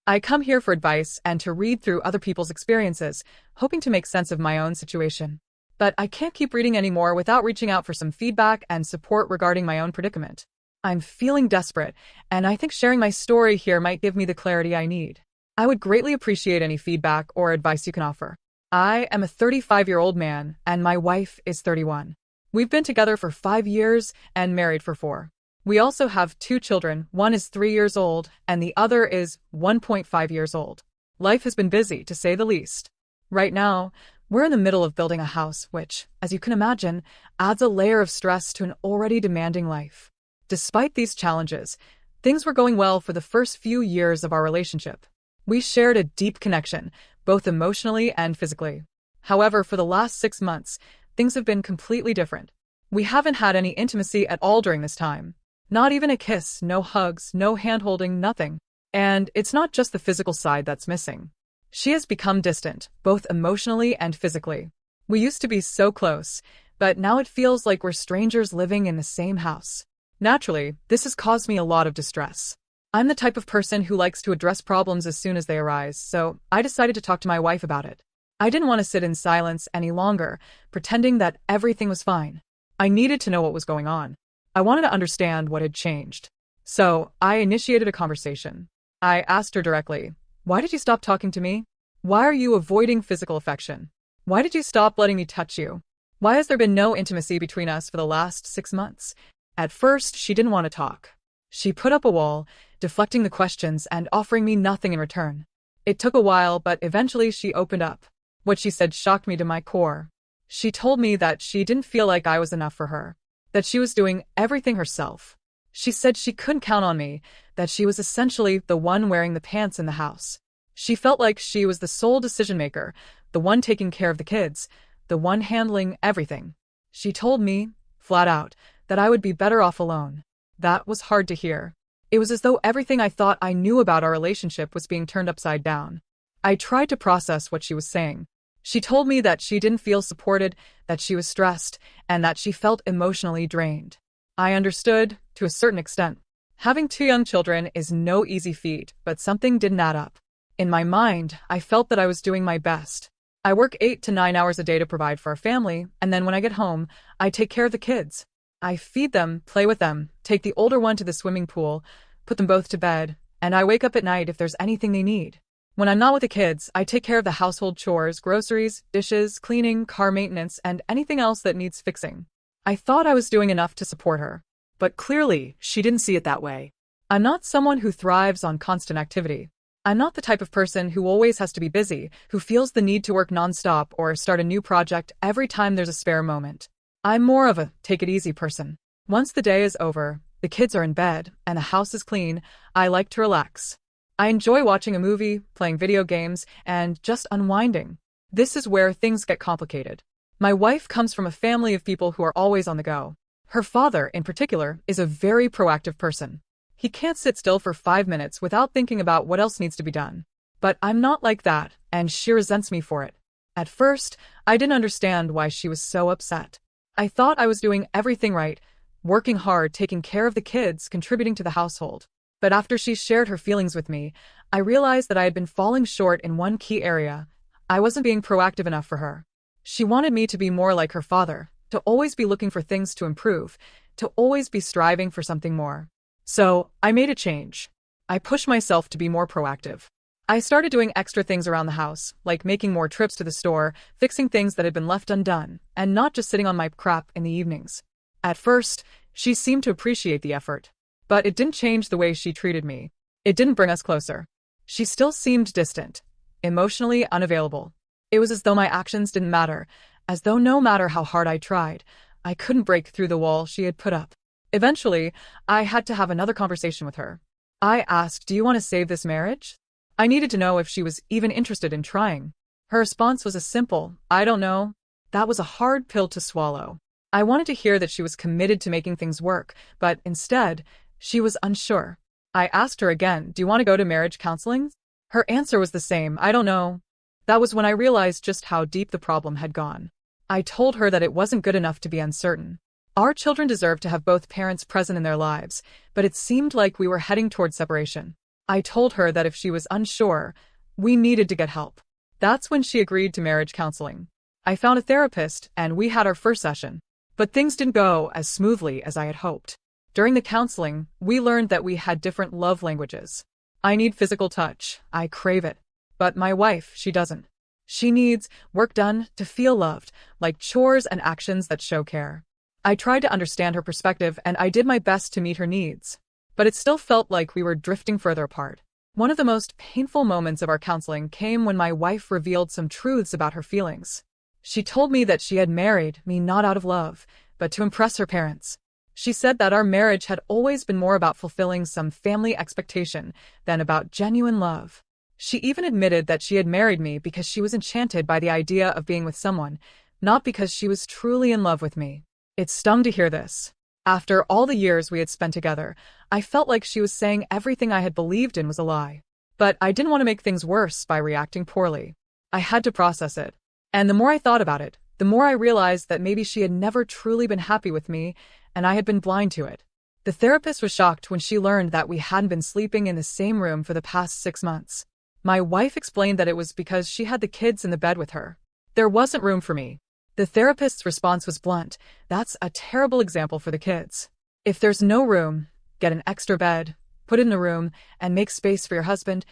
I come here for advice and to read through other people's experiences, hoping to make sense of my own situation. But I can't keep reading anymore without reaching out for some feedback and support regarding my own predicament. I'm feeling desperate, and I think sharing my story here might give me the clarity I need. I would greatly appreciate any feedback or advice you can offer. I am a 35-year-old man, and my wife is 31. We've been together for 5 years and married for 4. We also have 2 children, one is 3 years old, and the other is 1.5 years old. Life has been busy, to say the least. Right now, we're in the middle of building a house, which, as you can imagine, adds a layer of stress to an already demanding life. Despite these challenges, things were going well for the first few years of our relationship. We shared a deep connection, both emotionally and physically. However, for the last 6 months, things have been completely different. We haven't had any intimacy at all during this time. Not even a kiss, no hugs, no hand-holding, nothing. And it's not just the physical side that's missing. She has become distant, both emotionally and physically. We used to be so close, but now it feels like we're strangers living in the same house. Naturally, this has caused me a lot of distress. I'm the type of person who likes to address problems as soon as they arise, so I decided to talk to my wife about it. I didn't want to sit in silence any longer, pretending that everything was fine. I needed to know what was going on. I wanted to understand what had changed. So, I initiated a conversation. I asked her directly, "Why did you stop talking to me? Why are you avoiding physical affection? Why did you stop letting me touch you? Why has there been no intimacy between us for the last 6 months?" At first, she didn't want to talk. She put up a wall, deflecting the questions and offering me nothing in return. It took a while, but eventually she opened up. What she said shocked me to my core. She told me that she didn't feel like I was enough for her, that she was doing everything herself. She said she couldn't count on me, that she was essentially the one wearing the pants in the house. She felt like she was the sole decision-maker, the one taking care of the kids, the one handling everything. She told me, flat out, that I would be better off alone. That was hard to hear. It was as though everything I thought I knew about our relationship was being turned upside down. I tried to process what she was saying. She told me that she didn't feel supported, that she was stressed, and that she felt emotionally drained. I understood, to a certain extent. Having 2 young children is no easy feat, but something didn't add up. In my mind, I felt that I was doing my best. I work 8 to 9 hours a day to provide for our family, and then when I get home, I take care of the kids. I feed them, play with them, take the older one to the swimming pool, put them both to bed, and I wake up at night if there's anything they need. When I'm not with the kids, I take care of the household chores, groceries, dishes, cleaning, car maintenance, and anything else that needs fixing. I thought I was doing enough to support her, but clearly, she didn't see it that way. I'm not someone who thrives on constant activity. I'm not the type of person who always has to be busy, who feels the need to work nonstop or start a new project every time there's a spare moment. I'm more of a take-it-easy person. Once the day is over, the kids are in bed, and the house is clean, I like to relax. I enjoy watching a movie, playing video games, and just unwinding. This is where things get complicated. My wife comes from a family of people who are always on the go. Her father, in particular, is a very proactive person. He can't sit still for 5 minutes without thinking about what else needs to be done. But I'm not like that, and she resents me for it. At first, I didn't understand why she was so upset. I thought I was doing everything right, working hard, taking care of the kids, contributing to the household. But after she shared her feelings with me, I realized that I had been falling short in one key area. I wasn't being proactive enough for her. She wanted me to be more like her father, to always be looking for things to improve, to always be striving for something more. So, I made a change. I pushed myself to be more proactive. I started doing extra things around the house, like making more trips to the store, fixing things that had been left undone, and not just sitting on my crap in the evenings. At first, she seemed to appreciate the effort. But it didn't change the way she treated me. It didn't bring us closer. She still seemed distant, emotionally unavailable. It was as though my actions didn't matter, as though no matter how hard I tried, I couldn't break through the wall she had put up. Eventually, I had to have another conversation with her. I asked, "Do you want to save this marriage?" I needed to know if she was even interested in trying. Her response was a simple, "I don't know." That was a hard pill to swallow. I wanted to hear that she was committed to making things work, but instead, she was unsure. I asked her again, "Do you want to go to marriage counseling?" Her answer was the same, "I don't know." That was when I realized just how deep the problem had gone. I told her that it wasn't good enough to be uncertain. Our children deserved to have both parents present in their lives, but it seemed like we were heading toward separation. I told her that if she was unsure, we needed to get help. That's when she agreed to marriage counseling. I found a therapist and we had our first session. But things didn't go as smoothly as I had hoped. During the counseling, we learned that we had different love languages. I need physical touch. I crave it. But my wife, she doesn't. She needs work done to feel loved, like chores and actions that show care. I tried to understand her perspective and I did my best to meet her needs. But it still felt like we were drifting further apart. One of the most painful moments of our counseling came when my wife revealed some truths about her feelings. She told me that she had married me not out of love, but to impress her parents. She said that our marriage had always been more about fulfilling some family expectation than about genuine love. She even admitted that she had married me because she was enchanted by the idea of being with someone, not because she was truly in love with me. It stung to hear this. After all the years we had spent together, I felt like she was saying everything I had believed in was a lie. But I didn't want to make things worse by reacting poorly. I had to process it. And the more I thought about it, the more I realized that maybe she had never truly been happy with me, and I had been blind to it. The therapist was shocked when she learned that we hadn't been sleeping in the same room for the past 6 months. My wife explained that it was because she had the kids in the bed with her. There wasn't room for me. The therapist's response was blunt. That's a terrible example for the kids. If there's no room, get an extra bed, put it in a room, and make space for your husband.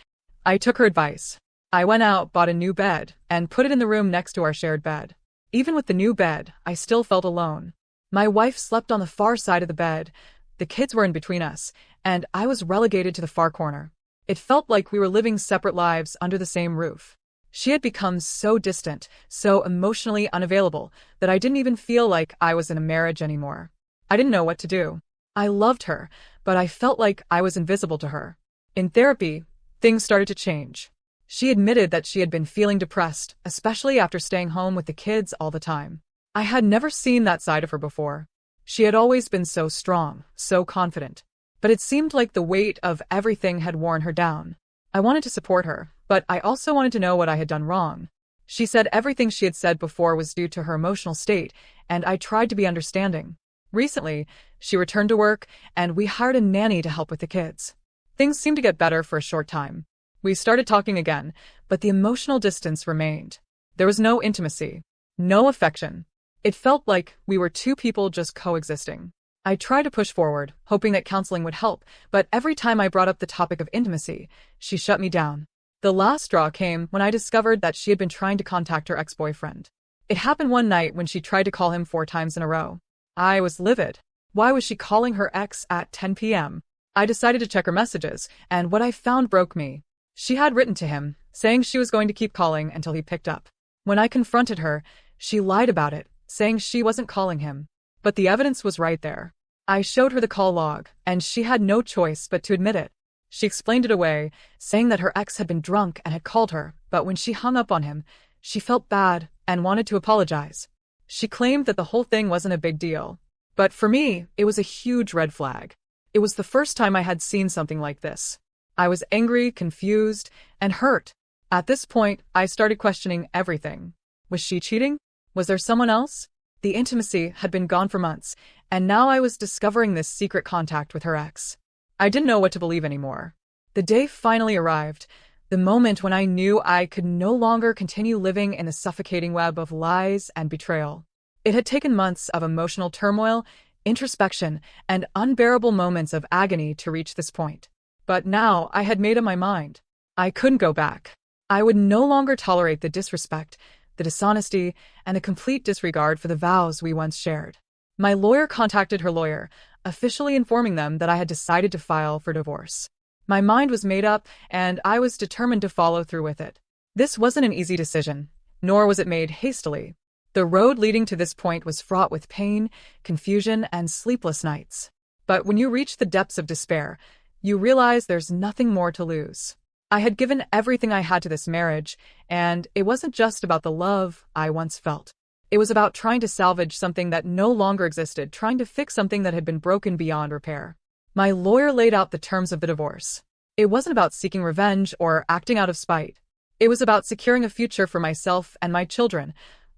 I took her advice. I went out, bought a new bed, and put it in the room next to our shared bed. Even with the new bed, I still felt alone. My wife slept on the far side of the bed, the kids were in between us, and I was relegated to the far corner. It felt like we were living separate lives under the same roof. She had become so distant, so emotionally unavailable, that I didn't even feel like I was in a marriage anymore. I didn't know what to do. I loved her, but I felt like I was invisible to her. In therapy, things started to change. She admitted that she had been feeling depressed, especially after staying home with the kids all the time. I had never seen that side of her before. She had always been so strong, so confident. But it seemed like the weight of everything had worn her down. I wanted to support her, but I also wanted to know what I had done wrong. She said everything she had said before was due to her emotional state, and I tried to be understanding. Recently, she returned to work, and we hired a nanny to help with the kids. Things seemed to get better for a short time. We started talking again, but the emotional distance remained. There was no intimacy, no affection. It felt like we were two people just coexisting. I tried to push forward, hoping that counseling would help, but every time I brought up the topic of intimacy, she shut me down. The last straw came when I discovered that she had been trying to contact her ex-boyfriend. It happened one night when she tried to call him 4 times in a row. I was livid. Why was she calling her ex at 10 p.m.? I decided to check her messages, and what I found broke me. She had written to him, saying she was going to keep calling until he picked up. When I confronted her, she lied about it, saying she wasn't calling him. But the evidence was right there. I showed her the call log, and she had no choice but to admit it. She explained it away, saying that her ex had been drunk and had called her, but when she hung up on him, she felt bad and wanted to apologize. She claimed that the whole thing wasn't a big deal. But for me, it was a huge red flag. It was the first time I had seen something like this. I was angry, confused, and hurt. At this point, I started questioning everything. Was she cheating? Was there someone else? The intimacy had been gone for months, and now I was discovering this secret contact with her ex. I didn't know what to believe anymore. The day finally arrived, the moment when I knew I could no longer continue living in the suffocating web of lies and betrayal. It had taken months of emotional turmoil, introspection, and unbearable moments of agony to reach this point. But now I had made up my mind. I couldn't go back. I would no longer tolerate the disrespect, the dishonesty, and the complete disregard for the vows we once shared. My lawyer contacted her lawyer, officially informing them that I had decided to file for divorce. My mind was made up, and I was determined to follow through with it. This wasn't an easy decision, nor was it made hastily. The road leading to this point was fraught with pain, confusion, and sleepless nights. But when you reach the depths of despair, you realize there's nothing more to lose. I had given everything I had to this marriage, and it wasn't just about the love I once felt. It was about trying to salvage something that no longer existed, trying to fix something that had been broken beyond repair. My lawyer laid out the terms of the divorce. It wasn't about seeking revenge or acting out of spite. It was about securing a future for myself and my children,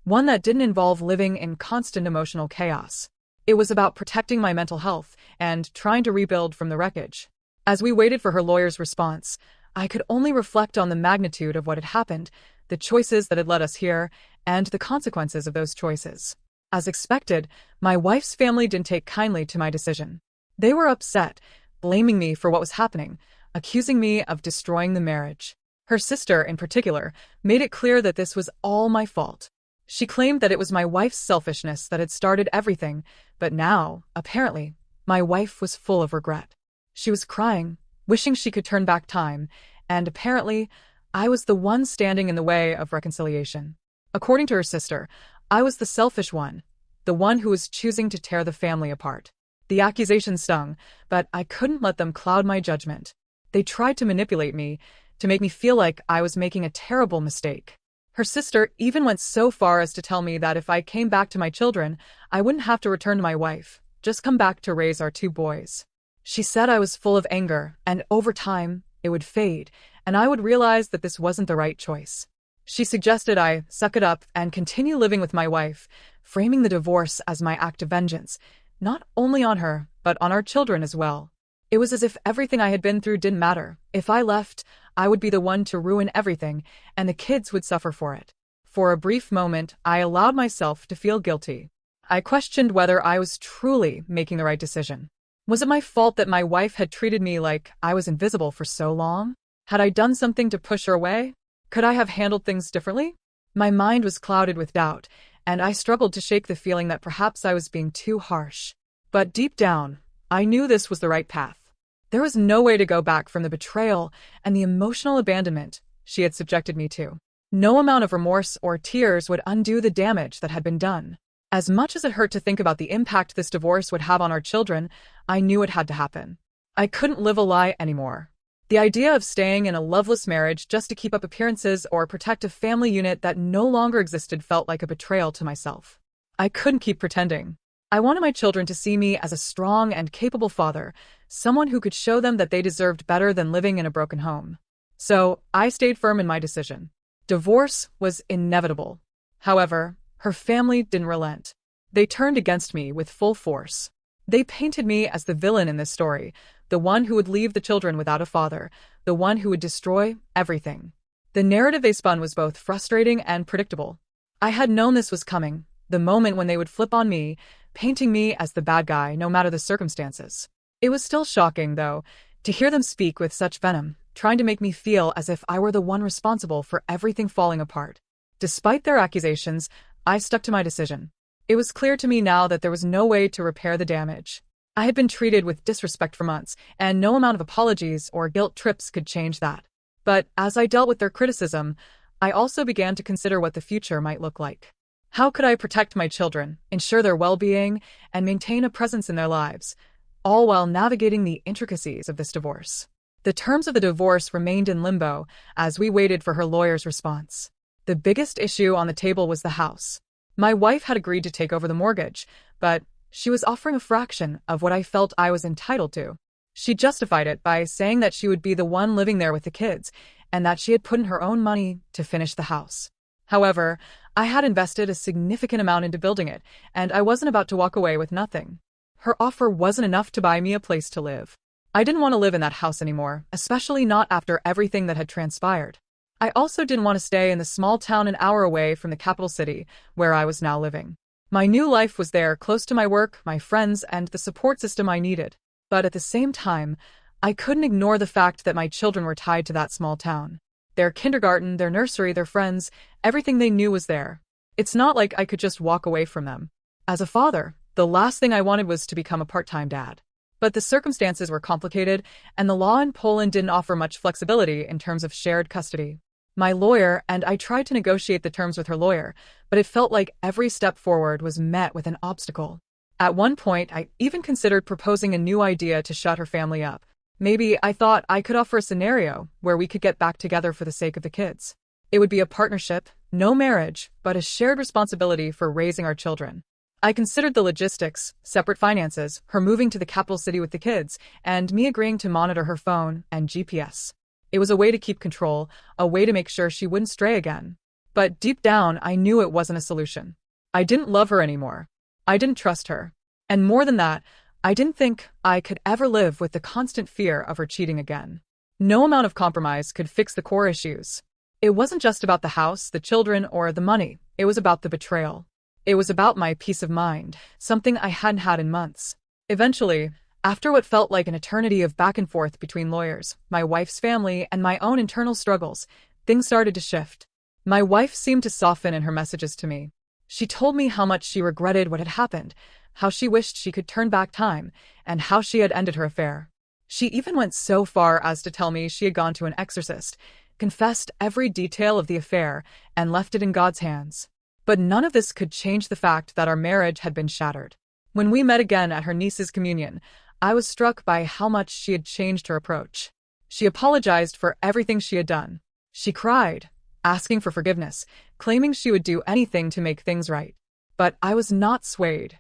one that didn't involve living in constant emotional chaos. It was about protecting my mental health and trying to rebuild from the wreckage. As we waited for her lawyer's response, I could only reflect on the magnitude of what had happened, the choices that had led us here, and the consequences of those choices. As expected, my wife's family didn't take kindly to my decision. They were upset, blaming me for what was happening, accusing me of destroying the marriage. Her sister, in particular, made it clear that this was all my fault. She claimed that it was my wife's selfishness that had started everything, but now, apparently, my wife was full of regret. She was crying, wishing she could turn back time, and apparently, I was the one standing in the way of reconciliation. According to her sister, I was the selfish one, the one who was choosing to tear the family apart. The accusations stung, but I couldn't let them cloud my judgment. They tried to manipulate me, to make me feel like I was making a terrible mistake. Her sister even went so far as to tell me that if I came back to my children, I wouldn't have to return to my wife, just come back to raise our 2 boys. She said I was full of anger, and over time, it would fade, and I would realize that this wasn't the right choice. She suggested I suck it up and continue living with my wife, framing the divorce as my act of vengeance, not only on her, but on our children as well. It was as if everything I had been through didn't matter. If I left, I would be the one to ruin everything, and the kids would suffer for it. For a brief moment, I allowed myself to feel guilty. I questioned whether I was truly making the right decision. Was it my fault that my wife had treated me like I was invisible for so long? Had I done something to push her away? Could I have handled things differently? My mind was clouded with doubt, and I struggled to shake the feeling that perhaps I was being too harsh. But deep down, I knew this was the right path. There was no way to go back from the betrayal and the emotional abandonment she had subjected me to. No amount of remorse or tears would undo the damage that had been done. As much as it hurt to think about the impact this divorce would have on our children, I knew it had to happen. I couldn't live a lie anymore. The idea of staying in a loveless marriage just to keep up appearances or protect a family unit that no longer existed felt like a betrayal to myself. I couldn't keep pretending. I wanted my children to see me as a strong and capable father, someone who could show them that they deserved better than living in a broken home. So, I stayed firm in my decision. Divorce was inevitable. However, her family didn't relent. They turned against me with full force. They painted me as the villain in this story, the one who would leave the children without a father, the one who would destroy everything. The narrative they spun was both frustrating and predictable. I had known this was coming, the moment when they would flip on me, painting me as the bad guy no matter the circumstances. It was still shocking, though, to hear them speak with such venom, trying to make me feel as if I were the one responsible for everything falling apart. Despite their accusations, I stuck to my decision. It was clear to me now that there was no way to repair the damage. I had been treated with disrespect for months, and no amount of apologies or guilt trips could change that. But as I dealt with their criticism, I also began to consider what the future might look like. How could I protect my children, ensure their well-being, and maintain a presence in their lives, all while navigating the intricacies of this divorce? The terms of the divorce remained in limbo as we waited for her lawyer's response. The biggest issue on the table was the house. My wife had agreed to take over the mortgage, but she was offering a fraction of what I felt I was entitled to. She justified it by saying that she would be the one living there with the kids, and that she had put in her own money to finish the house. However, I had invested a significant amount into building it, and I wasn't about to walk away with nothing. Her offer wasn't enough to buy me a place to live. I didn't want to live in that house anymore, especially not after everything that had transpired. I also didn't want to stay in the small town an hour away from the capital city, where I was now living. My new life was there, close to my work, my friends, and the support system I needed. But at the same time, I couldn't ignore the fact that my children were tied to that small town. Their kindergarten, their nursery, their friends, everything they knew was there. It's not like I could just walk away from them. As a father, the last thing I wanted was to become a part-time dad. But the circumstances were complicated, and the law in Poland didn't offer much flexibility in terms of shared custody. My lawyer and I tried to negotiate the terms with her lawyer, but it felt like every step forward was met with an obstacle. At one point, I even considered proposing a new idea to shut her family up. Maybe I thought I could offer a scenario where we could get back together for the sake of the kids. It would be a partnership, no marriage, but a shared responsibility for raising our children. I considered the logistics, separate finances, her moving to the capital city with the kids, and me agreeing to monitor her phone and GPS. It was a way to keep control, a way to make sure she wouldn't stray again. But deep down, I knew it wasn't a solution. I didn't love her anymore. I didn't trust her. And more than that, I didn't think I could ever live with the constant fear of her cheating again. No amount of compromise could fix the core issues. It wasn't just about the house, the children, or the money. It was about the betrayal. It was about my peace of mind, something I hadn't had in months. Eventually, after what felt like an eternity of back and forth between lawyers, my wife's family, and my own internal struggles, things started to shift. My wife seemed to soften in her messages to me. She told me how much she regretted what had happened, how she wished she could turn back time, and how she had ended her affair. She even went so far as to tell me she had gone to an exorcist, confessed every detail of the affair, and left it in God's hands. But none of this could change the fact that our marriage had been shattered. When we met again at her niece's communion, I was struck by how much she had changed her approach. She apologized for everything she had done. She cried, asking for forgiveness, claiming she would do anything to make things right. But I was not swayed.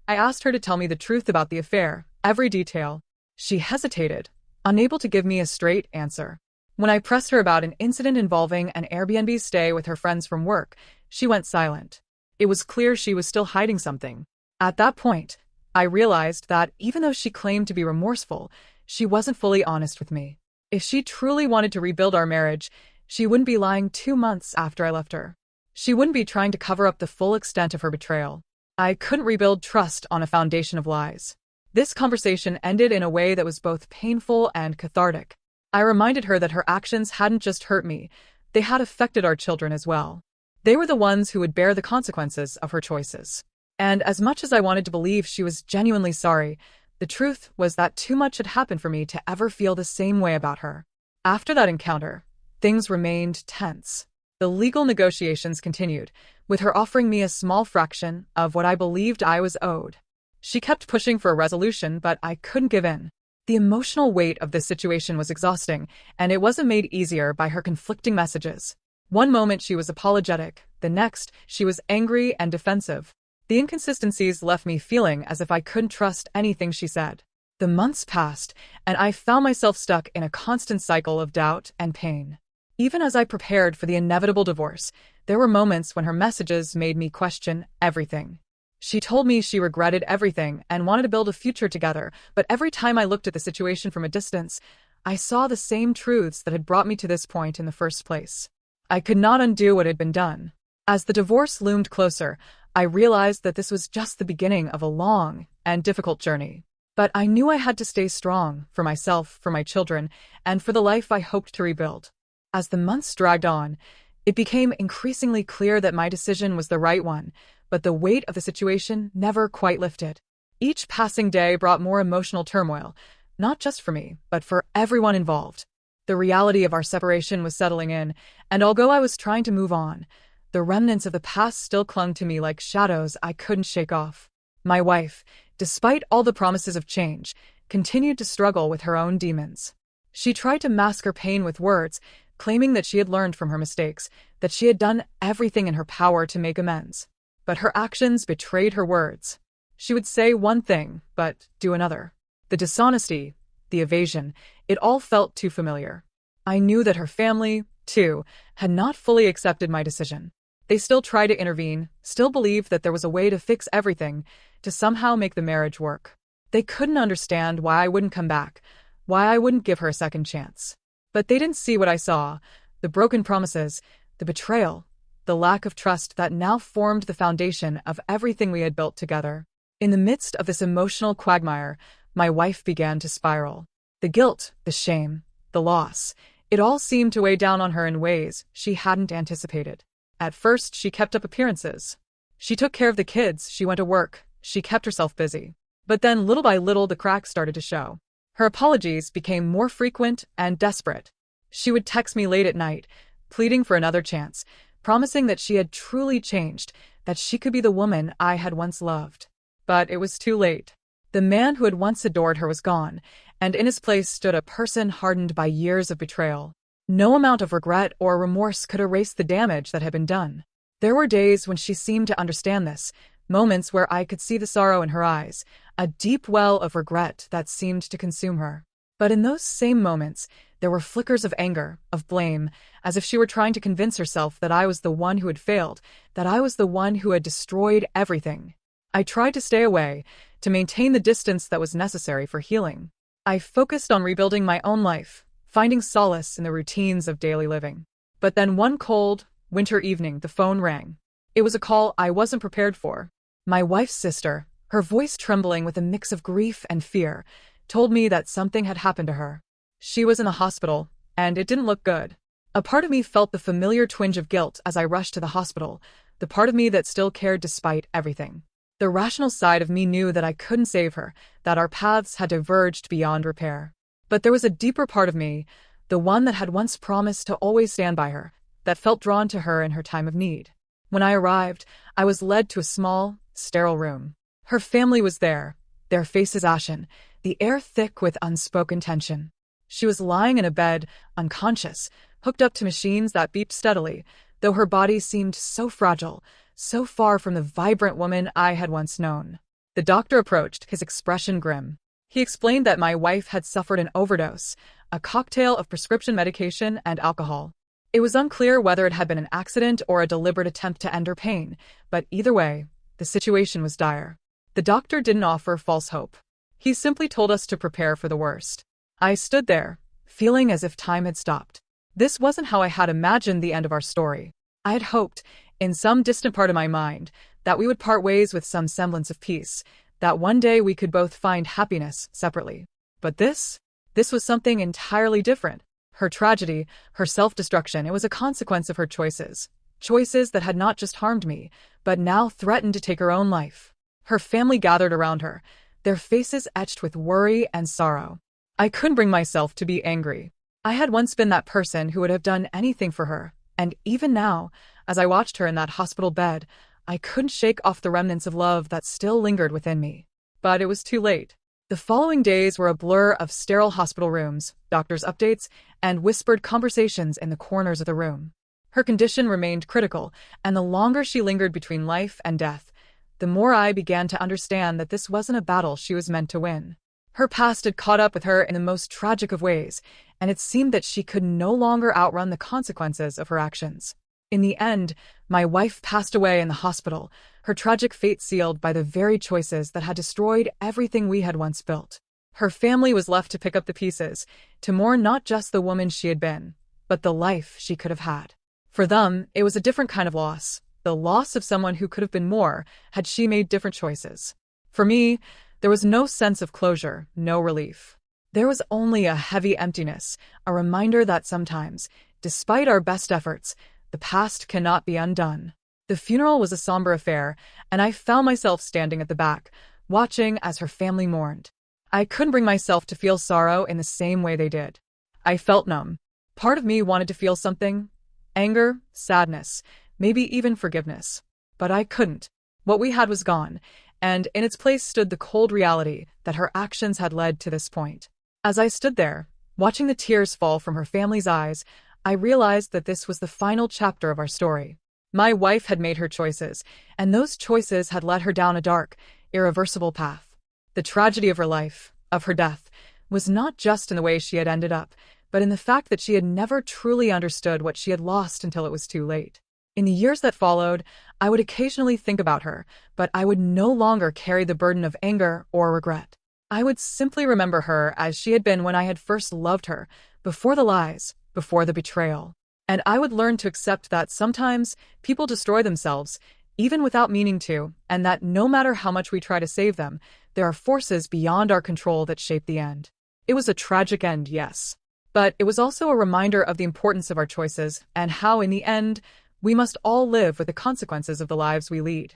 I asked her to tell me the truth about the affair, every detail. She hesitated, unable to give me a straight answer. When I pressed her about an incident involving an Airbnb stay with her friends from work, she went silent. It was clear she was still hiding something. At that point, I realized that even though she claimed to be remorseful, she wasn't fully honest with me. If she truly wanted to rebuild our marriage, she wouldn't be lying 2 months after I left her. She wouldn't be trying to cover up the full extent of her betrayal. I couldn't rebuild trust on a foundation of lies. This conversation ended in a way that was both painful and cathartic. I reminded her that her actions hadn't just hurt me, they had affected our children as well. They were the ones who would bear the consequences of her choices. And as much as I wanted to believe she was genuinely sorry, the truth was that too much had happened for me to ever feel the same way about her. After that encounter, things remained tense. The legal negotiations continued, with her offering me a small fraction of what I believed I was owed. She kept pushing for a resolution, but I couldn't give in. The emotional weight of this situation was exhausting, and it wasn't made easier by her conflicting messages. One moment she was apologetic, the next she was angry and defensive. The inconsistencies left me feeling as if I couldn't trust anything she said. The months passed, and I found myself stuck in a constant cycle of doubt and pain. Even as I prepared for the inevitable divorce, there were moments when her messages made me question everything. She told me she regretted everything and wanted to build a future together, but every time I looked at the situation from a distance, I saw the same truths that had brought me to this point in the first place. I could not undo what had been done. As the divorce loomed closer, I realized that this was just the beginning of a long and difficult journey. But I knew I had to stay strong for myself, for my children, and for the life I hoped to rebuild. As the months dragged on, it became increasingly clear that my decision was the right one, but the weight of the situation never quite lifted. Each passing day brought more emotional turmoil, not just for me, but for everyone involved. The reality of our separation was settling in, and although I was trying to move on, the remnants of the past still clung to me like shadows I couldn't shake off. My wife, despite all the promises of change, continued to struggle with her own demons. She tried to mask her pain with words, claiming that she had learned from her mistakes, that she had done everything in her power to make amends. But her actions betrayed her words. She would say one thing, but do another. The dishonesty, the evasion, it all felt too familiar. I knew that her family, too, had not fully accepted my decision. They still tried to intervene, still believed that there was a way to fix everything, to somehow make the marriage work. They couldn't understand why I wouldn't come back, why I wouldn't give her a second chance. But they didn't see what I saw, the broken promises, the betrayal, the lack of trust that now formed the foundation of everything we had built together. In the midst of this emotional quagmire, my wife began to spiral. The guilt, the shame, the loss, it all seemed to weigh down on her in ways she hadn't anticipated. At first, she kept up appearances. She took care of the kids, she went to work, she kept herself busy. But then, little by little, the cracks started to show. Her apologies became more frequent and desperate. She would text me late at night, pleading for another chance, promising that she had truly changed, that she could be the woman I had once loved. But it was too late. The man who had once adored her was gone, and in his place stood a person hardened by years of betrayal. No amount of regret or remorse could erase the damage that had been done. There were days when she seemed to understand this, moments where I could see the sorrow in her eyes, a deep well of regret that seemed to consume her. But in those same moments, there were flickers of anger, of blame, as if she were trying to convince herself that I was the one who had failed, that I was the one who had destroyed everything. I tried to stay away, to maintain the distance that was necessary for healing. I focused on rebuilding my own life, finding solace in the routines of daily living. But then one cold, winter evening, the phone rang. It was a call I wasn't prepared for. My wife's sister, her voice trembling with a mix of grief and fear, told me that something had happened to her. She was in the hospital, and it didn't look good. A part of me felt the familiar twinge of guilt as I rushed to the hospital, the part of me that still cared despite everything. The rational side of me knew that I couldn't save her, that our paths had diverged beyond repair. But there was a deeper part of me, the one that had once promised to always stand by her, that felt drawn to her in her time of need. When I arrived, I was led to a small, sterile room. Her family was there, their faces ashen, the air thick with unspoken tension. She was lying in a bed, unconscious, hooked up to machines that beeped steadily, though her body seemed so fragile, so far from the vibrant woman I had once known. The doctor approached, his expression grim. He explained that my wife had suffered an overdose, a cocktail of prescription medication and alcohol. It was unclear whether it had been an accident or a deliberate attempt to end her pain, but either way, the situation was dire. The doctor didn't offer false hope. He simply told us to prepare for the worst. I stood there, feeling as if time had stopped. This wasn't how I had imagined the end of our story. I had hoped, in some distant part of my mind, that we would part ways with some semblance of peace, that one day we could both find happiness separately. But this was something entirely different. Her tragedy, her self-destruction, it was a consequence of her choices. Choices that had not just harmed me, but now threatened to take her own life. Her family gathered around her, their faces etched with worry and sorrow. I couldn't bring myself to be angry. I had once been that person who would have done anything for her, and even now, as I watched her in that hospital bed, I couldn't shake off the remnants of love that still lingered within me. But it was too late. The following days were a blur of sterile hospital rooms, doctors' updates, and whispered conversations in the corners of the room. Her condition remained critical, and the longer she lingered between life and death, the more I began to understand that this wasn't a battle she was meant to win. Her past had caught up with her in the most tragic of ways, and it seemed that she could no longer outrun the consequences of her actions. In the end, my wife passed away in the hospital, her tragic fate sealed by the very choices that had destroyed everything we had once built. Her family was left to pick up the pieces, to mourn not just the woman she had been, but the life she could have had. For them, it was a different kind of loss, the loss of someone who could have been more had she made different choices. For me, there was no sense of closure, no relief. There was only a heavy emptiness, a reminder that sometimes, despite our best efforts, the past cannot be undone. The funeral was a somber affair, and I found myself standing at the back, watching as her family mourned. I couldn't bring myself to feel sorrow in the same way they did. I felt numb. Part of me wanted to feel something, anger, sadness, maybe even forgiveness. But I couldn't. What we had was gone, and in its place stood the cold reality that her actions had led to this point. As I stood there, watching the tears fall from her family's eyes, I realized that this was the final chapter of our story. My wife had made her choices, and those choices had led her down a dark, irreversible path. The tragedy of her life, of her death, was not just in the way she had ended up, but in the fact that she had never truly understood what she had lost until it was too late. In the years that followed, I would occasionally think about her, but I would no longer carry the burden of anger or regret. I would simply remember her as she had been when I had first loved her, before the lies, before the betrayal. And I would learn to accept that sometimes people destroy themselves, even without meaning to, and that no matter how much we try to save them, there are forces beyond our control that shape the end. It was a tragic end, yes. But it was also a reminder of the importance of our choices and how, in the end, we must all live with the consequences of the lives we lead.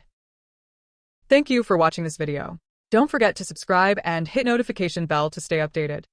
Thank you for watching this video. Don't forget to subscribe and hit notification bell to stay updated.